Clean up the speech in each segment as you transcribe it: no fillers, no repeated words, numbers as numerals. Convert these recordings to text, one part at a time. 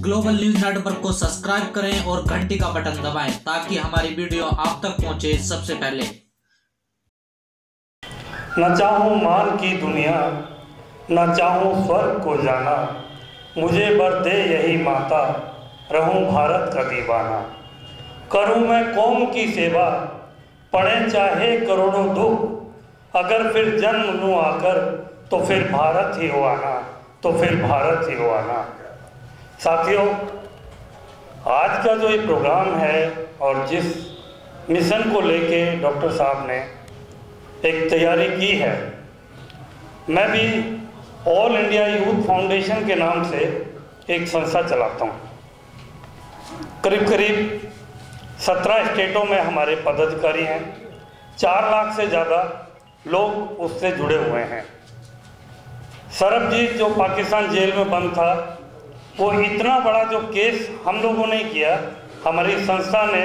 Global news network को subscribe करें और घंटी का बटन दबाएं ताकि हमारी वीडियो आप तक पहुंचे सबसे पहले। न चाहूं मान की दुनिया, न चाहूं स्वर्ग को जाना, मुझे बर दे यही माता, रहूं भारत का दीवाना। करूं मैं कौम की सेवा, पड़े चाहे करोड़ों दुख, अगर फिर जन्म लूं आकर तो फिर भारत ही हो आना, तो फिर भारत ही हो आना। साथियों, आज का जो ये प्रोग्राम है और जिस मिशन को लेके डॉक्टर साहब ने एक तैयारी की है, मैं भी ऑल इंडिया यूथ फाउंडेशन के नाम से एक संस्था चलाता हूँ। करीब करीब 17 स्टेटों में हमारे पदाधिकारी हैं, 4 लाख से ज़्यादा लोग उससे जुड़े हुए हैं। सरबजीत जो पाकिस्तान जेल में बंद था, वो इतना बड़ा जो केस हम लोगों ने किया, हमारी संस्था ने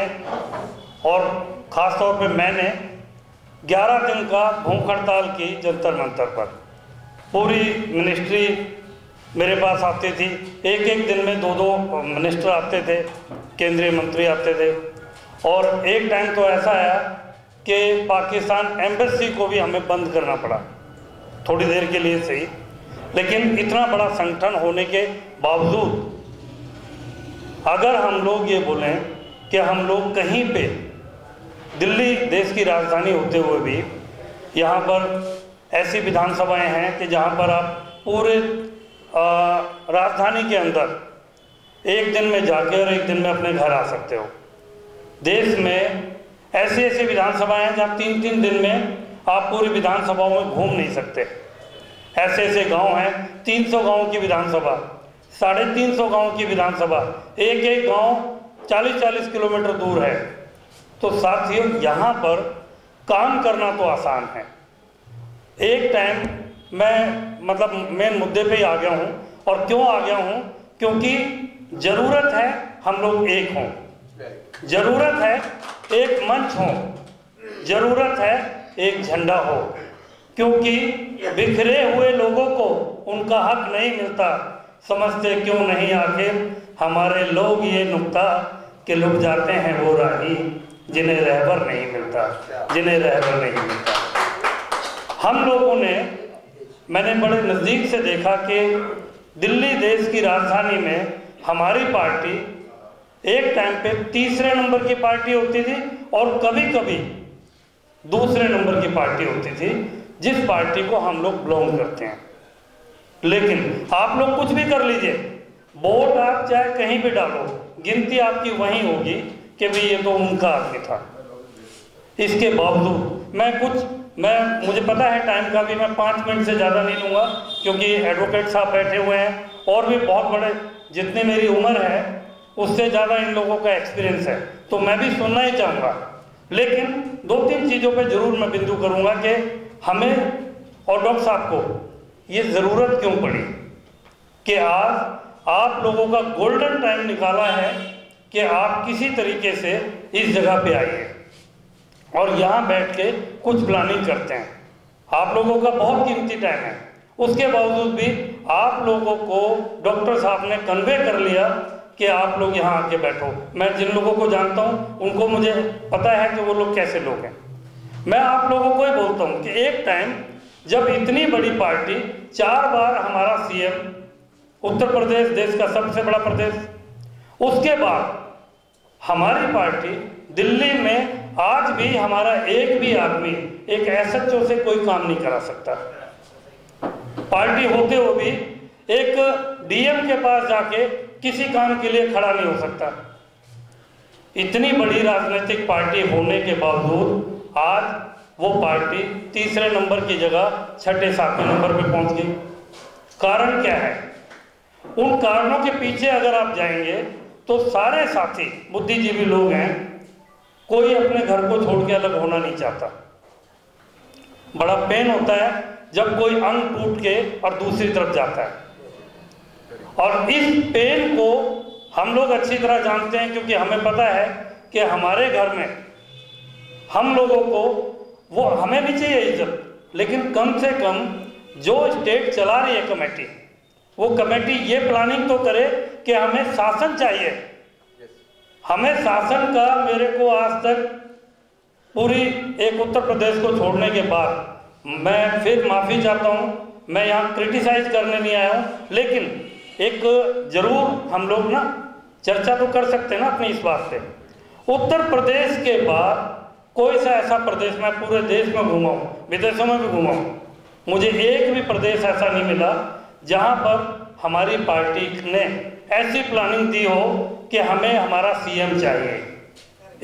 और ख़ास तौर पे मैंने 11 दिन का भूख हड़ताल की जंतर मंतर पर। पूरी मिनिस्ट्री मेरे पास आती थी, एक दिन में 2 मिनिस्टर आते थे, केंद्रीय मंत्री आते थे। और एक टाइम तो ऐसा आया कि पाकिस्तान एम्बेसी को भी हमें बंद करना पड़ा, थोड़ी देर के लिए सही। लेकिन इतना बड़ा संगठन होने के बावजूद अगर हम लोग ये बोलें कि हम लोग कहीं पे, दिल्ली देश की राजधानी होते हुए भी यहाँ पर ऐसी विधानसभाएं हैं कि जहाँ पर आप पूरे राजधानी के अंदर एक दिन में जाके और एक दिन में अपने घर आ सकते हो। देश में ऐसी विधानसभाएं हैं जहाँ 3-3 दिन में आप पूरी विधानसभाओं में घूम नहीं सकते। ऐसे गांव हैं, 300 गांव की विधानसभा, 350 गांव की विधानसभा, एक गांव 40-40 किलोमीटर दूर है। तो साथियों, यहाँ पर काम करना तो आसान है। एक टाइम मैं मेन मुद्दे पे ही आ गया हूँ। और क्यों आ गया हूँ? क्योंकि ज़रूरत है हम लोग एक हों, ज़रूरत है एक मंच हो, ज़रूरत है एक झंडा हो। क्योंकि बिखरे हुए लोगों को उनका हक नहीं मिलता, समझते क्यों नहीं आखिर हमारे लोग ये नुक्ता कि लुट जाते हैं वो राही जिन्हें रहबर नहीं मिलता, जिन्हें रहबर नहीं मिलता। हम लोगों ने, मैंने बड़े नज़दीक से देखा कि दिल्ली देश की राजधानी में हमारी पार्टी एक टाइम पे 3रे नंबर की पार्टी होती थी और कभी कभी 2रे नंबर की पार्टी होती थी, जिस पार्टी को हम लोग बिलोंग करते हैं। लेकिन आप लोग कुछ भी कर लीजिए, वोट आप चाहे कहीं भी डालो, गिनती आपकी वहीं होगी कि भाई ये तो उनका आदमी था। इसके बावजूद मुझे पता है टाइम का भी, मैं 5 मिनट से ज़्यादा नहीं लूँगा क्योंकि एडवोकेट साहब बैठे हुए हैं और भी बहुत बड़े, जितनी मेरी उम्र है उससे ज़्यादा इन लोगों का एक्सपीरियंस है, तो मैं भी सुनना ही चाहूँगा। लेकिन 2-3 चीज़ों पे ज़रूर मैं बिंदु करूँगा कि हमें और डॉक्टर साहब को ये ज़रूरत क्यों पड़ी कि आज आप लोगों का गोल्डन टाइम निकाला है कि आप किसी तरीके से इस जगह पे आइए और यहाँ बैठ के कुछ प्लानिंग करते हैं। आप लोगों का बहुत कीमती टाइम है, उसके बावजूद भी आप लोगों को डॉक्टर साहब ने कन्वे कर लिया कि आप लोग यहाँ आके बैठो। मैं जिन लोगों को जानता हूँ उनको मुझे पता है कि वो लोग कैसे लोग हैं। मैं आप लोगों को ही बोलता हूँ कि एक टाइम जब इतनी बड़ी पार्टी, 4 बार हमारा सीएम, उत्तर प्रदेश देश का सबसे बड़ा प्रदेश, उसके बाद हमारी पार्टी दिल्ली में आज भी हमारा एक भी आदमी एक एसएचओ से कोई काम नहीं करा सकता। पार्टी होते हुए भी एक डीएम के पास जाके किसी काम के लिए खड़ा नहीं हो सकता। इतनी बड़ी राजनीतिक पार्टी होने के बावजूद आज वो पार्टी 3रे नंबर की जगह 6-7वें नंबर पे पहुंच गई। कारण क्या है? उन कारणों के पीछे अगर आप जाएंगे तो सारे साथी बुद्धिजीवी लोग हैं, कोई अपने घर को छोड़ के अलग होना नहीं चाहता। बड़ा पेन होता है जब कोई अंग टूट के और दूसरी तरफ जाता है, और इस पेन को हम लोग अच्छी तरह जानते हैं क्योंकि हमें पता है कि हमारे घर में हम लोगों को, वो हमें भी चाहिए इज्जत, लेकिन कम से कम जो स्टेट चला रही है कमेटी, वो कमेटी ये प्लानिंग तो करे कि हमें शासन चाहिए। हमें शासन का, मेरे को आज तक पूरी एक उत्तर प्रदेश को छोड़ने के बाद, मैं फिर माफ़ी चाहता हूँ, मैं यहाँ क्रिटिसाइज करने नहीं आया हूँ, लेकिन एक जरूर हम लोग ना चर्चा तो कर सकते हैं ना अपनी इस बात पे। उत्तर प्रदेश के बाद कोई सा ऐसा प्रदेश, मैं पूरे देश में घूमा हूँ, विदेशों में भी घूमा हूँ, मुझे एक भी प्रदेश ऐसा नहीं मिला जहाँ पर हमारी पार्टी ने ऐसी प्लानिंग दी हो कि हमें हमारा सीएम चाहिए।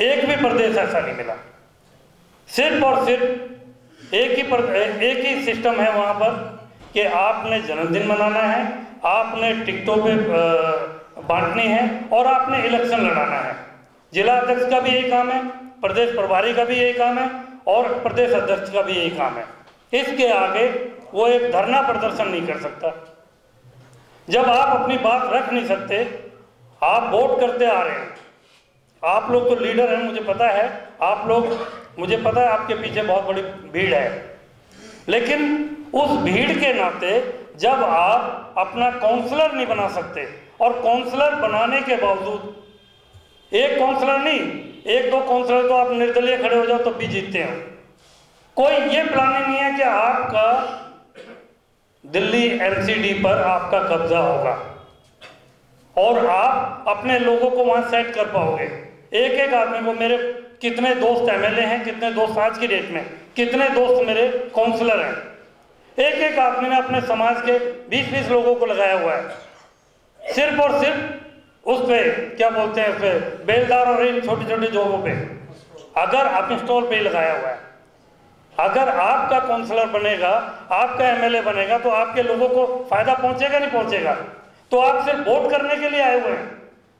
एक भी प्रदेश ऐसा नहीं मिला। सिर्फ और सिर्फ एक ही सिस्टम है वहाँ पर कि आपने जन्मदिन मनाना है, आपने टिकटों पे बांटनी है और आपने इलेक्शन लड़ाना है। जिला अध्यक्ष का भी यही काम है, प्रदेश प्रभारी का भी यही काम है और प्रदेश अध्यक्ष का भी यही काम है। इसके आगे वो एक धरना प्रदर्शन नहीं कर सकता। जब आप अपनी बात रख नहीं सकते, आप वोट करते आ रहे हैं, आप लोग तो लीडर हैं, मुझे पता है, आप लोग, मुझे पता है आपके पीछे बहुत बड़ी भीड़ है, लेकिन उस भीड़ के नाते जब आप अपना काउंसलर नहीं बना सकते, और काउंसलर बनाने के बावजूद एक काउंसलर नहीं, एक दो काउंसलर तो आप निर्दलीय खड़े हो जाओ तो भी जीतते हैं, कोई ये प्लानिंग नहीं है कि आपका दिल्ली एमसीडी पर आपका कब्जा होगा और आप अपने लोगों को वहां सेट कर पाओगे। एक एक आदमी को, मेरे कितने दोस्त एमएलए हैं, कितने दोस्त आज की डेट में, कितने दोस्त मेरे काउंसलर हैं, एक एक आदमी ने अपने समाज के 20-20 लोगों को लगाया हुआ है, सिर्फ और सिर्फ उस पे क्या बोलते हैं, उस पे बेलदार और इन छोटे छोटे जॉबों पे, अगर आप स्टॉल पे ही लगाया हुआ है। अगर आपका काउंसलर बनेगा, आपका एमएलए बनेगा तो आपके लोगों को फायदा पहुंचेगा नहीं पहुंचेगा? तो आप सिर्फ वोट करने के लिए आए हुए हैं।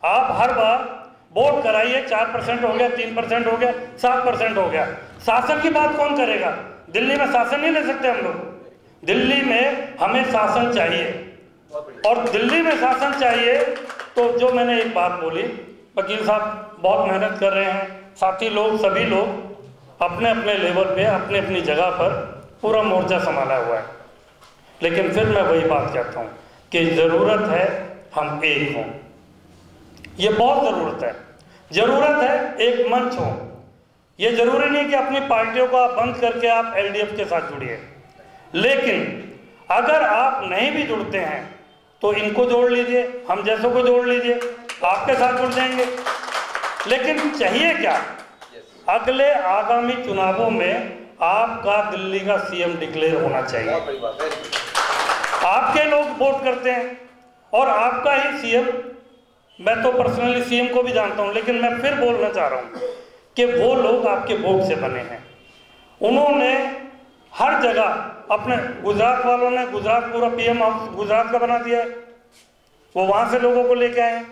आप हर बार वोट कराइए, 4% हो गया, 3% हो गया, 7% हो गया, शासन की बात कौन करेगा? दिल्ली में शासन नहीं ले सकते हम लोग। दिल्ली में हमें शासन चाहिए, और दिल्ली में शासन चाहिए तो जो मैंने एक बात बोली, वकील साहब बहुत मेहनत कर रहे हैं, साथी लोग, सभी लोग अपने अपने लेवल पे, अपने अपनी जगह पर पूरा मोर्चा संभाला हुआ है, लेकिन फिर मैं वही बात कहता हूँ कि ज़रूरत है हम एक हों। ये बहुत ज़रूरत है एक मंच हो। ये ज़रूरी नहीं कि अपनी पार्टियों को आप बंद करके आप एलडीएफ के साथ जुड़िए, लेकिन अगर आप नहीं भी जुड़ते हैं तो इनको जोड़ लीजिए, हम जैसों को जोड़ लीजिए, आपके साथ जुड़ जाएंगे। लेकिन चाहिए क्या? अगले आगामी चुनावों में आपका दिल्ली का सीएम डिक्लेयर होना चाहिए। आपके लोग वोट करते हैं और आपका ही सीएम, मैं तो पर्सनली सीएम को भी जानता हूं, लेकिन मैं फिर बोलना चाह रहा हूं कि वो लोग आपके वोट से बने हैं। उन्होंने हर जगह अपने, गुजरात वालों ने गुजरात पूरा पीएम हाउस गुजरात का बना दिया है, वो वहां से लोगों को लेके आए हैं।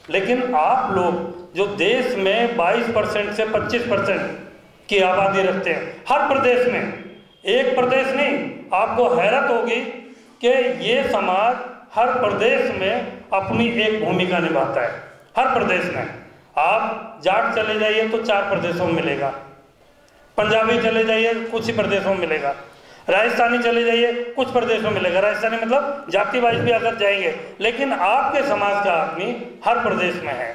लेकिन आप लोग जो देश में 22% से 25% की आबादी रखते हैं, हर प्रदेश में, एक प्रदेश नहीं, आपको हैरत होगी कि ये समाज हर प्रदेश में अपनी एक भूमिका निभाता है। हर प्रदेश में आप जाट चले जाइए तो 4 प्रदेशों में मिलेगा, पंजाबी चले जाइए कुछ ही प्रदेशों में मिलेगा, राजस्थानी चले जाइए कुछ प्रदेशों में मिलेगा, राजस्थानी मतलब जाति वाइज भी अगर जाएंगे, लेकिन आपके समाज का आदमी हर प्रदेश में है।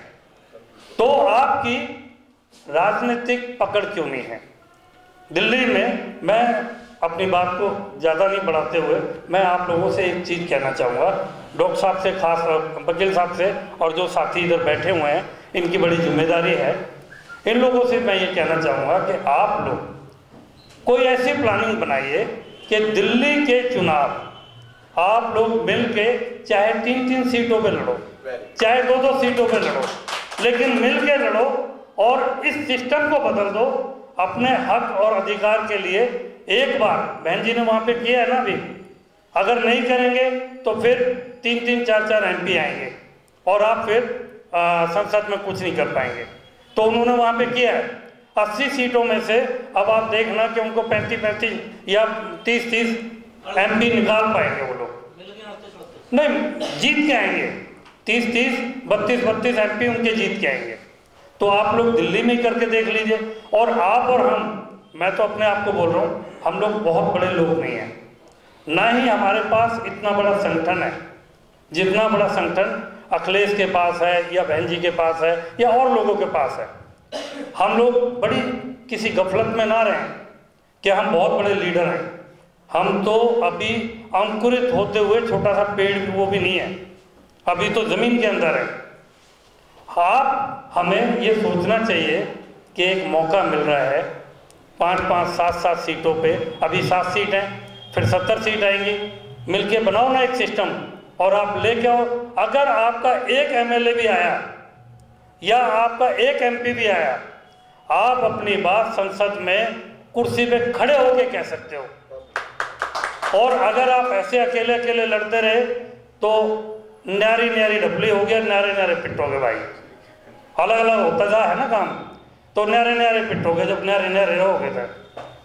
तो आपकी राजनीतिक पकड़ क्यों नहीं है? दिल्ली में, मैं अपनी बात को ज़्यादा नहीं बढ़ाते हुए मैं आप लोगों से एक चीज़ कहना चाहूँगा, डॉक्टर साहब से, खास वकील साहब से, और जो साथी इधर बैठे हुए हैं, इनकी बड़ी जिम्मेदारी है। इन लोगों से मैं ये कहना चाहूँगा कि आप लोग कोई ऐसी प्लानिंग बनाइए कि दिल्ली के चुनाव आप लोग मिल के चाहे 3-3 सीटों पे लड़ो, चाहे 2-2 सीटों पे लड़ो, लेकिन मिल के लड़ो और इस सिस्टम को बदल दो अपने हक और अधिकार के लिए। एक बार बहन जी ने वहाँ पे किया है ना अभी, अगर नहीं करेंगे तो फिर 3-3, 4-4 एमपी आएंगे और आप फिर संसद में कुछ नहीं कर पाएंगे। तो उन्होंने वहाँ पे किया है 80 सीटों में से, अब आप देखना कि उनको 35-35 या 30-30 एमपी निकाल पाएंगे वो लोग, नहीं जीत के आएंगे, 30-30, 32-32 एमपी उनके जीत के आएंगे। तो आप लोग दिल्ली में ही करके देख लीजिए। और आप और हम, मैं तो अपने आप को बोल रहा हूँ, हम लोग बहुत बड़े लोग नहीं हैं, ना ही हमारे पास इतना बड़ा संगठन है जितना बड़ा संगठन अखिलेश के पास है या बहन जी के पास है या और लोगों के पास है, हम लोग बड़ी किसी गफलत में ना रहें कि हम बहुत बड़े लीडर हैं। हम तो अभी अंकुरित होते हुए छोटा सा पेड़ वो भी नहीं है, अभी तो जमीन के अंदर है। आप हमें ये सोचना चाहिए कि एक मौका मिल रहा है 5-5, 7-7 सीटों पे, अभी 7 सीट हैं, फिर 70 सीट आएंगी, मिलके बनाओ ना एक सिस्टम और आप लेके आओ। अगर आपका एक एमएलए भी आया या आपका एक एमपी भी आया, आप अपनी बात संसद में कुर्सी पे खड़े होके कह सकते हो। और अगर आप ऐसे अकेले अकेले लड़ते रहे तो न्यारी न्यारी ढपली हो गया, न्यारे न्यारे पिटोगे भाई। अलग अलग होता जा है ना काम, तो न्यारे न्यारे पिटोगे जब न्यारे न्यारे रहोगे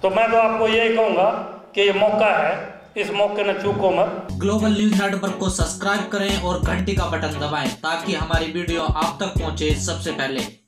तो मैं तो आपको यही कहूँगा कि ये मौका है, इस मौके में चूको मत। ग्लोबल न्यूज नेटवर्क को सब्सक्राइब करें और घंटी का बटन दबाएं ताकि हमारी वीडियो आप तक पहुंचे सबसे पहले।